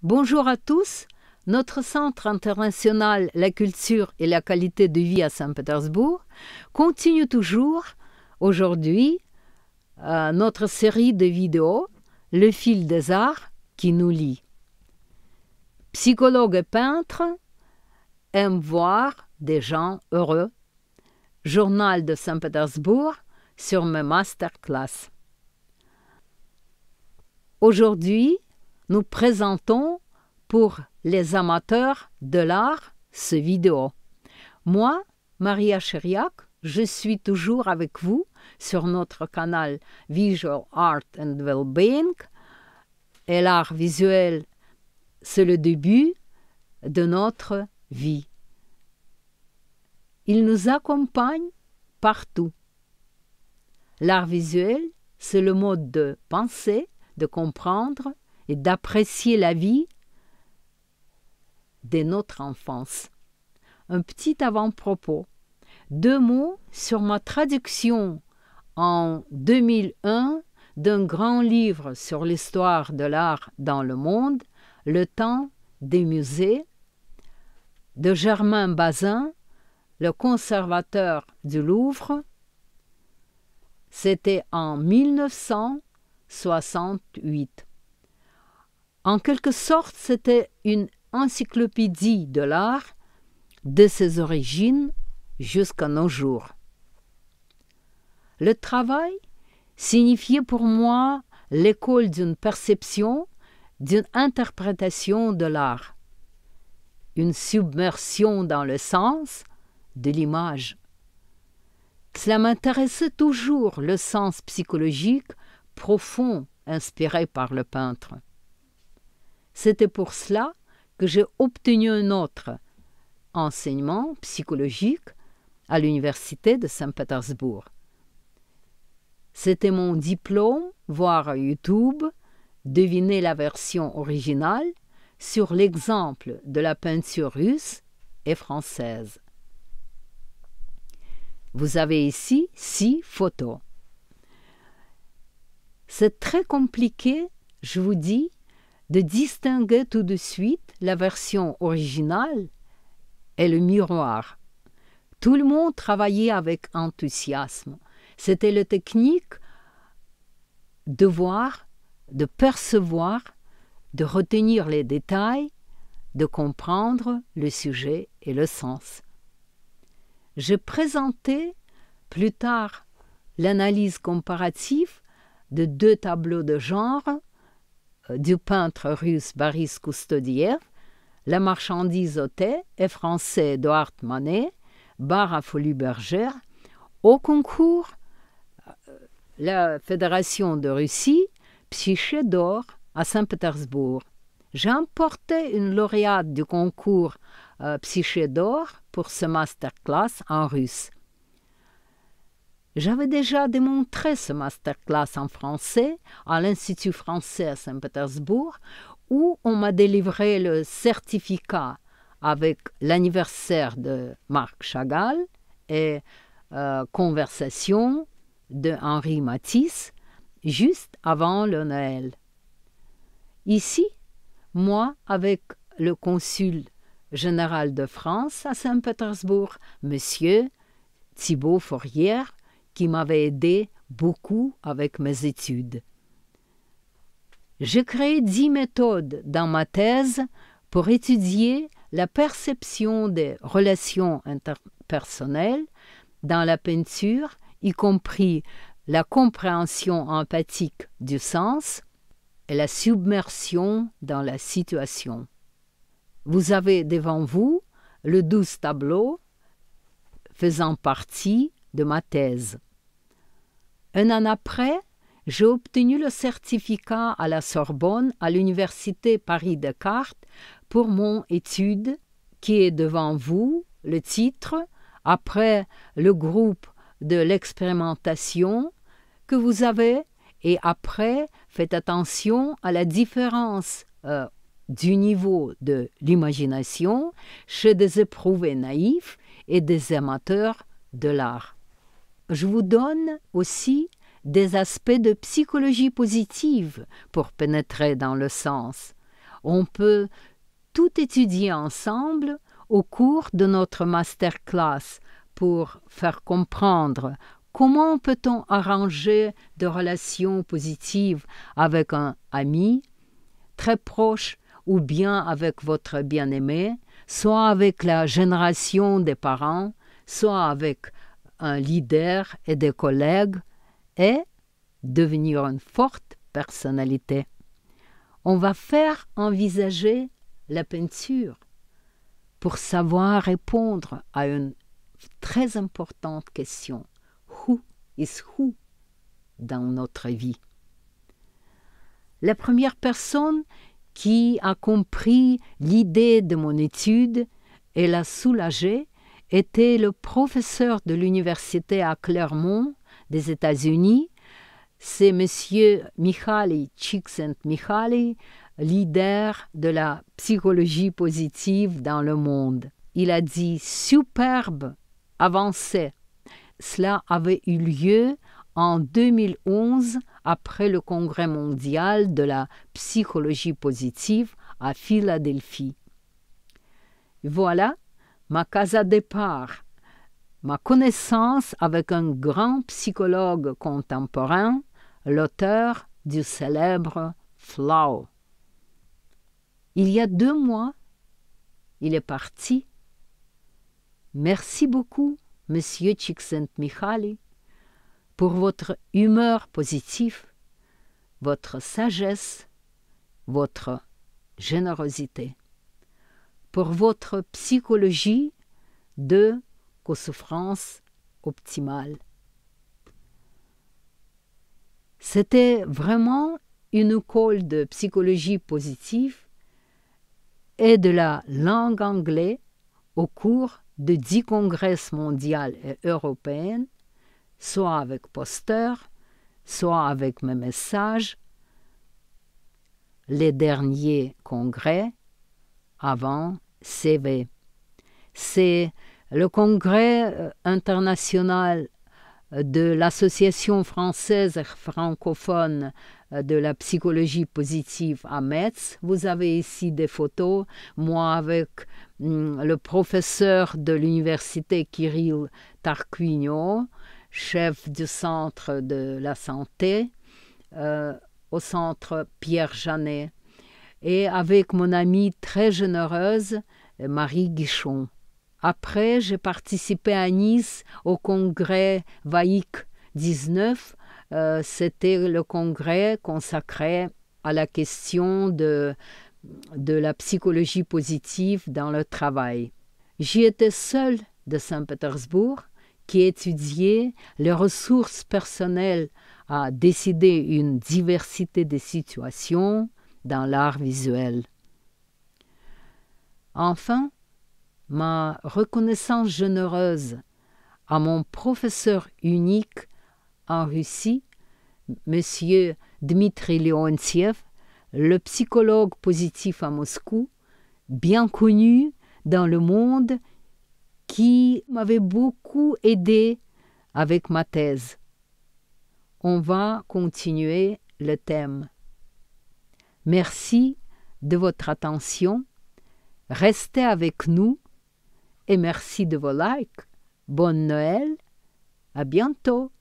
Bonjour à tous. Notre Centre international La culture et la qualité de vie à Saint-Pétersbourg continue toujours aujourd'hui notre série de vidéos Le fil des arts qui nous lie. Psychologue et peintre aiment voir des gens heureux. Journal de Saint-Pétersbourg sur mes masterclass. Aujourd'hui, nous présentons pour les amateurs de l'art ce vidéo. Moi, Maria Chériac, je suis toujours avec vous sur notre canal Visual Art and Wellbeing. Et l'art visuel, c'est le début de notre vie. Il nous accompagne partout. L'art visuel, c'est le mode de penser, de comprendre et d'apprécier la vie de notre enfance. Un petit avant-propos. 2 mots sur ma traduction en 2001 d'un grand livre sur l'histoire de l'art dans le monde, Le temps des musées, de Germain Bazin, le conservateur du Louvre. C'était en 1968. En quelque sorte, c'était une encyclopédie de l'art de ses origines jusqu'à nos jours. Le travail signifiait pour moi l'école d'une perception, d'une interprétation de l'art, une submersion dans le sens de l'image. Cela m'intéressait toujours, le sens psychologique profond inspiré par le peintre. C'était pour cela que j'ai obtenu un autre enseignement psychologique à l'Université de Saint-Pétersbourg. C'était mon diplôme, voir à YouTube, deviner la version originale sur l'exemple de la peinture russe et française. Vous avez ici 6 photos. C'est très compliqué, je vous dis, de distinguer tout de suite la version originale et le miroir. Tout le monde travaillait avec enthousiasme. C'était la technique de voir, de percevoir, de retenir les détails, de comprendre le sujet et le sens. J'ai présenté plus tard l'analyse comparative de 2 tableaux de genre du peintre russe Boris Kustodiev, La marchandise au thé, et français Édouard Manet, Bar à Folies Bergère, au concours la Fédération de Russie, Psyché d'or à Saint-Pétersbourg. J'ai emporté une lauréate du concours Psyché d'or pour ce masterclass en russe. J'avais déjà démontré ce masterclass en français à l'Institut français à Saint-Pétersbourg, où on m'a délivré le certificat avec l'anniversaire de Marc Chagall et conversation de Henri Matisse, juste avant le Noël. Ici, moi, avec le consul général de France à Saint-Pétersbourg, monsieur Thibaut Fourrière, qui m'avait aidé beaucoup avec mes études. J'ai créé 10 méthodes dans ma thèse pour étudier la perception des relations interpersonnelles dans la peinture, y compris la compréhension empathique du sens et la submersion dans la situation. Vous avez devant vous le 12 tableaux faisant partie de ma thèse. Un an après, j'ai obtenu le certificat à la Sorbonne, à l'Université Paris-Descartes, pour mon étude qui est devant vous, le titre, après le groupe de l'expérimentation que vous avez, et après, faites attention à la différence du niveau de l'imagination chez des éprouvés naïfs et des amateurs de l'art. Je vous donne aussi des aspects de psychologie positive pour pénétrer dans le sens. On peut tout étudier ensemble au cours de notre masterclass pour faire comprendre comment peut-on arranger de relations positives avec un ami très proche ou bien avec votre bien-aimé, soit avec la génération des parents, soit avec un leader et des collègues, et devenir une forte personnalité. On va faire envisager la peinture pour savoir répondre à une très importante question. Who is who dans notre vie? La première personne qui a compris l'idée de mon étude et l'a soulagée était le professeur de l'université à Claremont des États-Unis. C'est M. Mihaly Csikszentmihalyi, leader de la psychologie positive dans le monde. Il a dit « superbe avancée ». Cela avait eu lieu en 2011 après le congrès mondial de la psychologie positive à Philadelphie. Voilà ma case à départ, ma connaissance avec un grand psychologue contemporain, l'auteur du célèbre Flow. Il y a 2 mois, il est parti. Merci beaucoup, Monsieur Csikszentmihalyi, pour votre humeur positive, votre sagesse, votre générosité, pour votre psychologie de co-souffrance optimale. C'était vraiment une école de psychologie positive et de la langue anglaise au cours de 10 congrès mondiaux et européens, soit avec posters, soit avec mes messages, les derniers congrès avant CV. C'est le congrès international de l'Association française et francophone de la psychologie positive à Metz. Vous avez ici des photos, moi avec le professeur de l'université Kirill Tarquinio, chef du centre de la santé au centre Pierre Janet, et avec mon amie très généreuse, Marie Guichon. Après, j'ai participé à Nice au congrès VAIC 19. C'était le congrès consacré à la question de la psychologie positive dans le travail. J'y étais seule de Saint-Pétersbourg, qui étudiait les ressources personnelles à décider une diversité de situations dans l'art visuel. Enfin, ma reconnaissance généreuse à mon professeur unique en Russie, M. Dmitri Leontiev, le psychologue positif à Moscou, bien connu dans le monde, qui m'avait beaucoup aidé avec ma thèse. On va continuer le thème. Merci de votre attention. Restez avec nous et merci de vos likes. Bonne Noël. À bientôt.